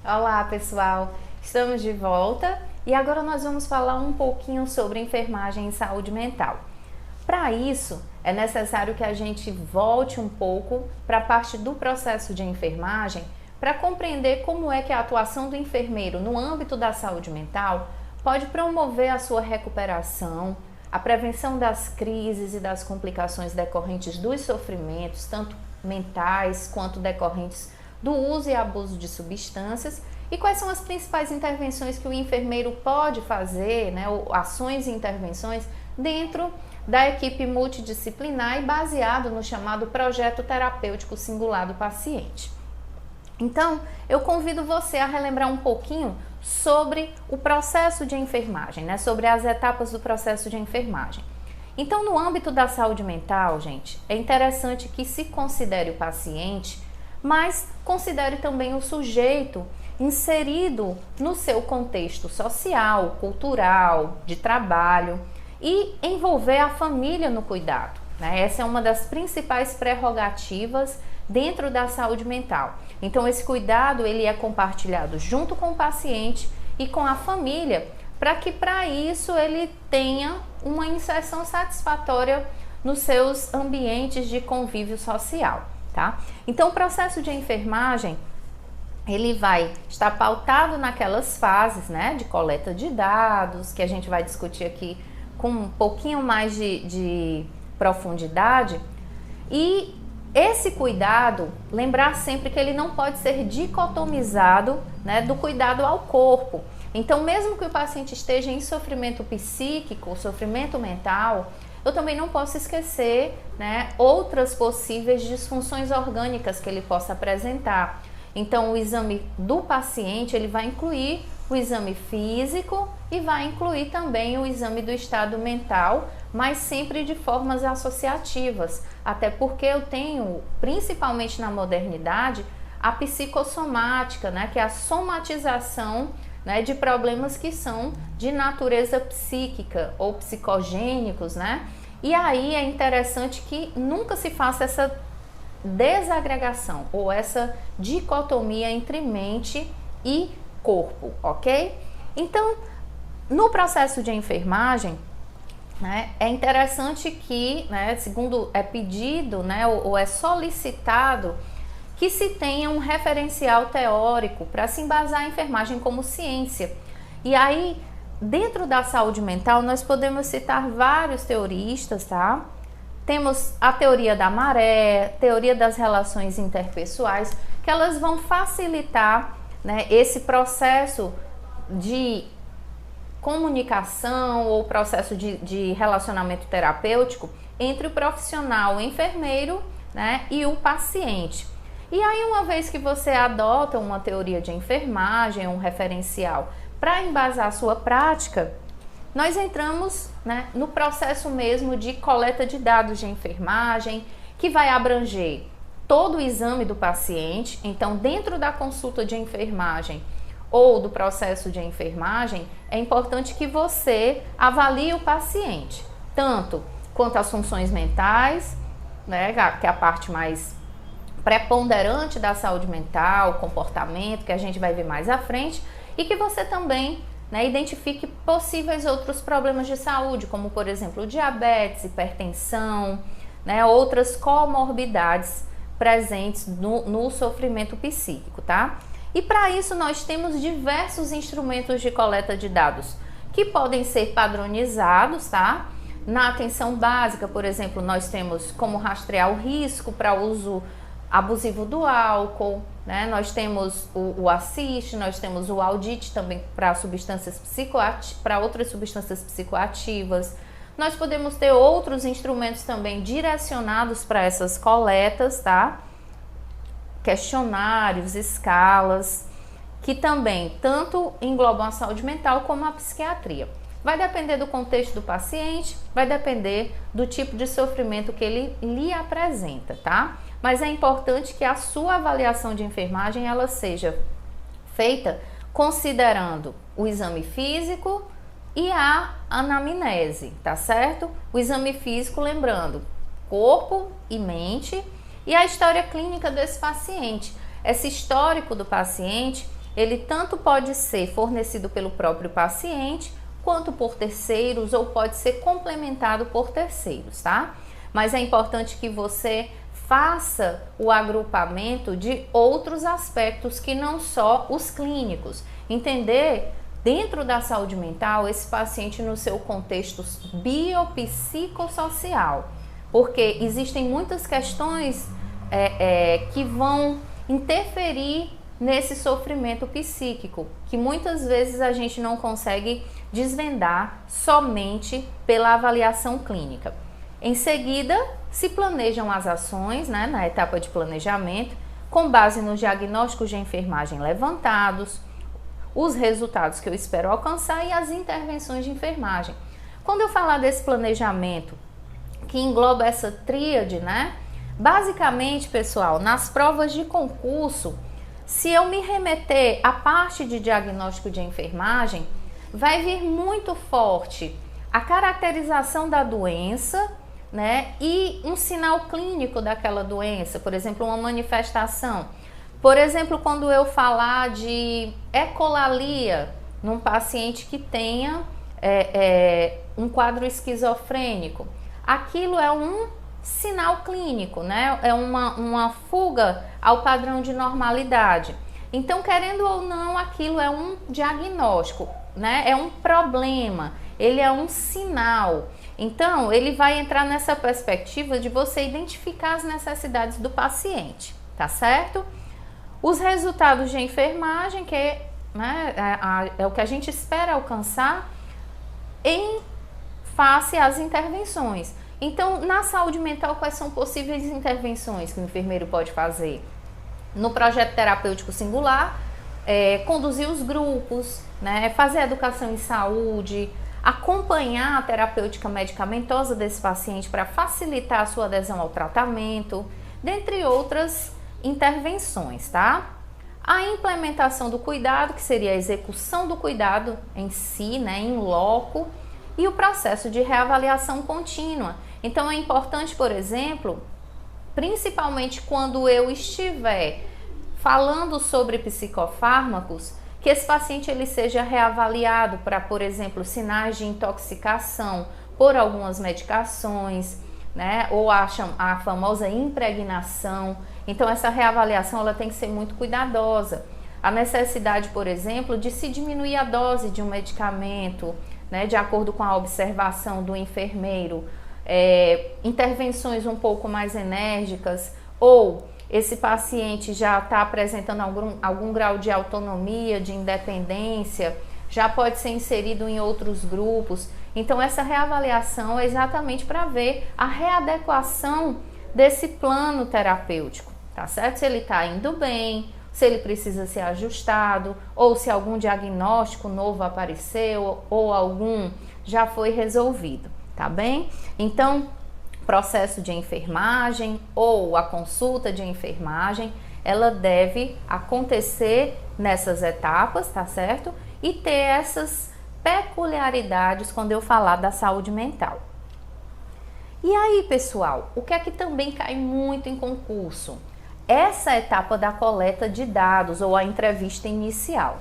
Olá, pessoal! Estamos de volta e agora nós vamos falar um pouquinho sobre enfermagem e saúde mental. Para isso, é necessário que a gente volte um pouco para a parte do processo de enfermagem para compreender como é que a atuação do enfermeiro no âmbito da saúde mental pode promover a sua recuperação, a prevenção das crises e das complicações decorrentes dos sofrimentos, tanto mentais quanto decorrentes do uso e abuso de substâncias, e quais são as principais intervenções que o enfermeiro pode fazer, ou ações e intervenções dentro da equipe multidisciplinar e baseado no chamado projeto terapêutico singular do paciente. Então, eu convido você a relembrar um pouquinho sobre o processo de enfermagem, sobre as etapas do processo de enfermagem. Então, no âmbito da saúde mental, gente, é interessante que se considere o paciente, mas considere também o sujeito inserido no seu contexto social, cultural, de trabalho e envolver a família no cuidado. Essa é uma das principais prerrogativas dentro da saúde mental. Então, esse cuidado ele é compartilhado junto com o paciente e com a família, para que para isso ele tenha uma inserção satisfatória nos seus ambientes de convívio social, tá? Então, o processo de enfermagem ele vai estar pautado naquelas fases, de coleta de dados, que a gente vai discutir aqui com um pouquinho mais de profundidade. E esse cuidado, lembrar sempre que ele não pode ser dicotomizado, do cuidado ao corpo. Então, mesmo que o paciente esteja em sofrimento psíquico, sofrimento mental, eu também não posso esquecer, outras possíveis disfunções orgânicas que ele possa apresentar. Então, o exame do paciente, ele vai incluir o exame físico e vai incluir também o exame do estado mental, mas sempre de formas associativas, até porque eu tenho, principalmente na modernidade, a psicossomática, que é a somatização de problemas que são de natureza psíquica ou psicogênicos, E aí é interessante que nunca se faça essa desagregação ou essa dicotomia entre mente e corpo, ok? Então, no processo de enfermagem, é interessante que, segundo é pedido, ou é solicitado que se tenha um referencial teórico para se embasar a enfermagem como ciência. E aí, dentro da saúde mental, nós podemos citar vários teoristas, tá? Temos a teoria da maré, teoria das relações interpessoais, que elas vão facilitar, esse processo de comunicação ou processo de relacionamento terapêutico entre o profissional, o enfermeiro, e o paciente. E aí, uma vez que você adota uma teoria de enfermagem, um referencial, para embasar a sua prática, nós entramos no processo mesmo de coleta de dados de enfermagem, que vai abranger todo o exame do paciente. Então, dentro da consulta de enfermagem ou do processo de enfermagem, é importante que você avalie o paciente, tanto quanto as funções mentais, que é a parte mais preponderante da saúde mental, comportamento, que a gente vai ver mais à frente, e que você também identifique possíveis outros problemas de saúde, como por exemplo diabetes, hipertensão, outras comorbidades presentes no sofrimento psíquico, tá? E para isso nós temos diversos instrumentos de coleta de dados que podem ser padronizados, tá? Na atenção básica, por exemplo, nós temos como rastrear o risco para uso abusivo do álcool, Nós temos o ASSIST, nós temos o AUDIT também para substâncias para outras substâncias psicoativas. Nós podemos ter outros instrumentos também direcionados para essas coletas, tá? Questionários, escalas, que também tanto englobam a saúde mental como a psiquiatria. Vai depender do contexto do paciente, vai depender do tipo de sofrimento que ele lhe apresenta, tá? Mas é importante que a sua avaliação de enfermagem ela seja feita considerando o exame físico e a anamnese, tá certo? O exame físico, lembrando, corpo e mente, e a história clínica desse paciente. Esse histórico do paciente, ele tanto pode ser fornecido pelo próprio paciente, quanto por terceiros, ou pode ser complementado por terceiros, tá? Mas é importante que você faça o agrupamento de outros aspectos que não só os clínicos. Entender dentro da saúde mental esse paciente no seu contexto biopsicossocial, porque existem muitas questões que vão interferir nesse sofrimento psíquico, que muitas vezes a gente não consegue desvendar somente pela avaliação clínica. Em seguida, se planejam as ações, né, na etapa de planejamento, com base nos diagnósticos de enfermagem levantados, os resultados que eu espero alcançar e as intervenções de enfermagem. Quando eu falar desse planejamento, que engloba essa tríade, né, basicamente, pessoal, nas provas de concurso, se eu me remeter à parte de diagnóstico de enfermagem, vai vir muito forte a caracterização da doença, né, e um sinal clínico daquela doença, por exemplo, uma manifestação. Por exemplo, quando eu falar de ecolalia num paciente que tenha um quadro esquizofrênico, aquilo é um sinal clínico, né? É uma fuga ao padrão de normalidade. Então, querendo ou não, aquilo é um diagnóstico, né? É um problema, ele é um sinal. Então, ele vai entrar nessa perspectiva de você identificar as necessidades do paciente, tá certo? Os resultados de enfermagem, que né, é o que a gente espera alcançar em face às intervenções. Então, na saúde mental, quais são possíveis intervenções que o enfermeiro pode fazer? No projeto terapêutico singular, conduzir os grupos, né, fazer educação em saúde, acompanhar a terapêutica medicamentosa desse paciente para facilitar a sua adesão ao tratamento, dentre outras intervenções, tá? A implementação do cuidado, que seria a execução do cuidado em si, né, em loco, e o processo de reavaliação contínua. Então é importante, por exemplo, principalmente quando eu estiver falando sobre psicofármacos, que esse paciente ele seja reavaliado para, por exemplo, sinais de intoxicação por algumas medicações, né, ou a famosa impregnação. Então essa reavaliação ela tem que ser muito cuidadosa. A necessidade, por exemplo, de se diminuir a dose de um medicamento, né, de acordo com a observação do enfermeiro, intervenções um pouco mais enérgicas, ou esse paciente já está apresentando algum grau de autonomia, de independência, já pode ser inserido em outros grupos. Então essa reavaliação é exatamente para ver a readequação desse plano terapêutico, tá certo? Se ele está indo bem, se ele precisa ser ajustado, ou se algum diagnóstico novo apareceu, ou algum já foi resolvido, tá bem? Então, processo de enfermagem ou a consulta de enfermagem, ela deve acontecer nessas etapas, tá certo? E ter essas peculiaridades quando eu falar da saúde mental. E aí, pessoal, o que é que também cai muito em concurso? Essa etapa da coleta de dados ou a entrevista inicial.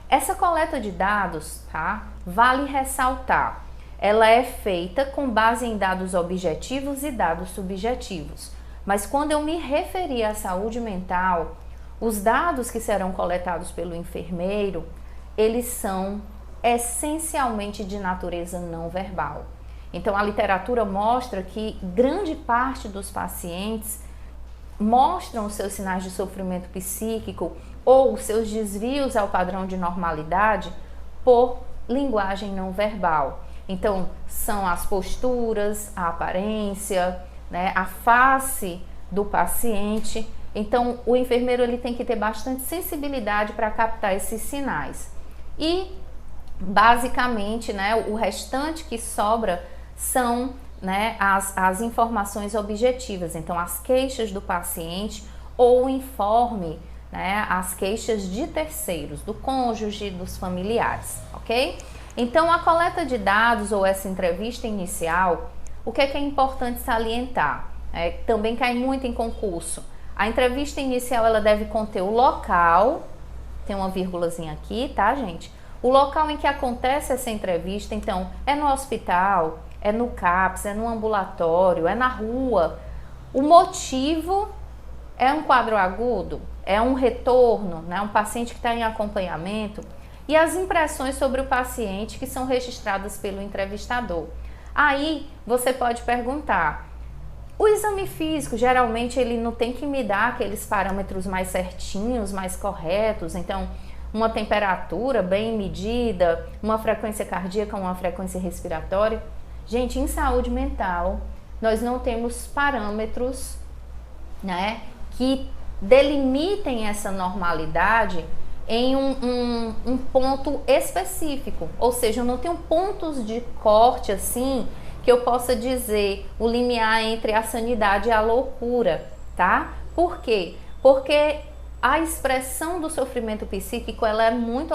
Essa coleta de dados, tá? Vale ressaltar, ela é feita com base em dados objetivos e dados subjetivos. Mas quando eu me referir à saúde mental, os dados que serão coletados pelo enfermeiro, eles são essencialmente de natureza não verbal. Então a literatura mostra que grande parte dos pacientes mostram seus sinais de sofrimento psíquico ou seus desvios ao padrão de normalidade por linguagem não verbal. Então, são as posturas, a aparência, né, a face do paciente. Então, o enfermeiro ele tem que ter bastante sensibilidade para captar esses sinais. E, basicamente, né, o restante que sobra são, né, as informações objetivas. Então, as queixas do paciente ou o informe, né, as queixas de terceiros, do cônjuge, dos familiares, ok? Então, a coleta de dados ou essa entrevista inicial, o que é importante salientar? Também cai muito em concurso. A entrevista inicial ela deve conter o local, tem uma vírgulazinha aqui, tá, gente? O local em que acontece essa entrevista, então, é no hospital, é no CAPS, é no ambulatório, é na rua. O motivo é um quadro agudo, é um retorno, né? Um paciente que está em acompanhamento. E as impressões sobre o paciente que são registradas pelo entrevistador. Aí você pode perguntar, o exame físico, geralmente ele não tem que me dar aqueles parâmetros mais certinhos, mais corretos, então uma temperatura bem medida, uma frequência cardíaca, uma frequência respiratória. Gente, em saúde mental, nós não temos parâmetros, né, que delimitem essa normalidade em um ponto específico, ou seja, eu não tenho pontos de corte assim que eu possa dizer o limiar entre a sanidade e a loucura, tá? Por quê? Porque a expressão do sofrimento psíquico ela é muito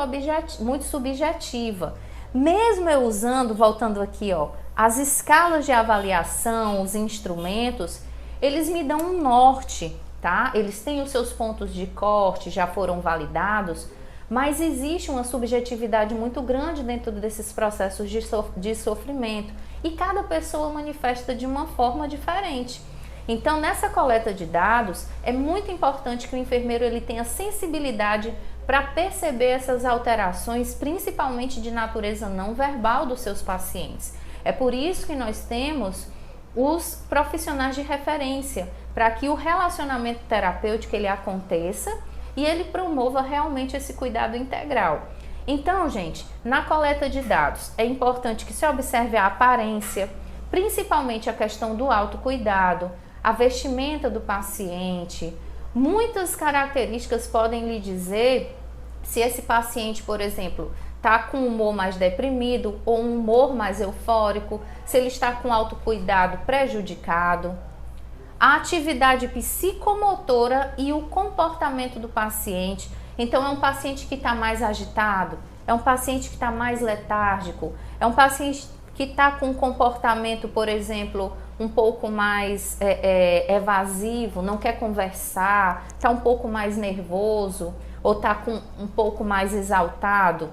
subjetiva. Mesmo eu usando, voltando aqui, ó, as escalas de avaliação, os instrumentos, eles me dão um norte, tá? Eles têm os seus pontos de corte, já foram validados, mas existe uma subjetividade muito grande dentro desses processos de sofrimento e cada pessoa manifesta de uma forma diferente. Então, nessa coleta de dados, é muito importante que o enfermeiro ele tenha sensibilidade para perceber essas alterações, principalmente de natureza não verbal dos seus pacientes. É por isso que nós temos os profissionais de referência, para que o relacionamento terapêutico ele aconteça e ele promova realmente esse cuidado integral. Então, gente, na coleta de dados é importante que se observe a aparência, principalmente a questão do autocuidado, a vestimenta do paciente. Muitas características podem lhe dizer se esse paciente, por exemplo, está com um humor mais deprimido ou um humor mais eufórico, se ele está com autocuidado prejudicado. A atividade psicomotora e o comportamento do paciente. Então, é um paciente que está mais agitado, é um paciente que está mais letárgico, é um paciente que está com um comportamento, por exemplo, um pouco mais evasivo, não quer conversar, está um pouco mais nervoso ou está um pouco mais exaltado.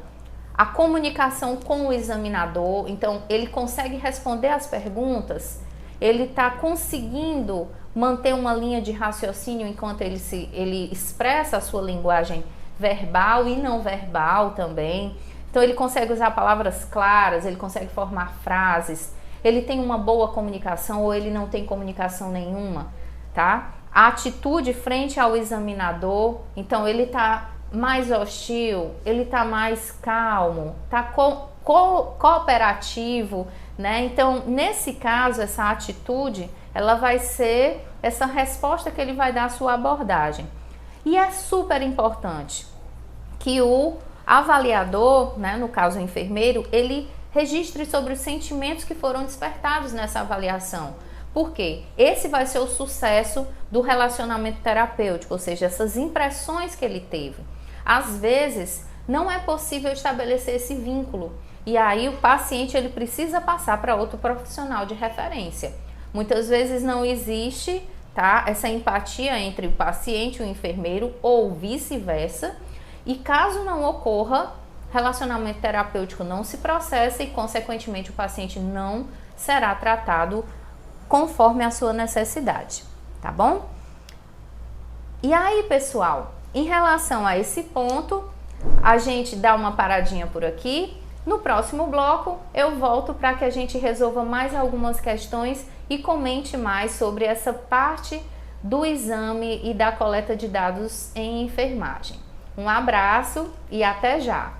A comunicação com o examinador, então ele consegue responder as perguntas, ele está conseguindo manter uma linha de raciocínio enquanto ele expressa a sua linguagem verbal e não verbal também. Então ele consegue usar palavras claras, ele consegue formar frases, ele tem uma boa comunicação ou ele não tem comunicação nenhuma, tá? A atitude frente ao examinador, então ele está mais hostil, ele está mais calmo, está cooperativo, né? Então, nesse caso, essa atitude, ela vai ser essa resposta que ele vai dar à sua abordagem. E é super importante que o avaliador, né, no caso o enfermeiro, ele registre sobre os sentimentos que foram despertados nessa avaliação. Por quê? Esse vai ser o sucesso do relacionamento terapêutico, ou seja, essas impressões que ele teve. Às vezes, não é possível estabelecer esse vínculo e aí o paciente ele precisa passar para outro profissional de referência. Muitas vezes não existe, tá, essa empatia entre o paciente e o enfermeiro ou vice-versa e caso não ocorra, relacionamento terapêutico não se processa e consequentemente o paciente não será tratado conforme a sua necessidade, tá bom? E aí, pessoal, em relação a esse ponto, a gente dá uma paradinha por aqui. No próximo bloco, eu volto para que a gente resolva mais algumas questões e comente mais sobre essa parte do exame e da coleta de dados em enfermagem. Um abraço e até já!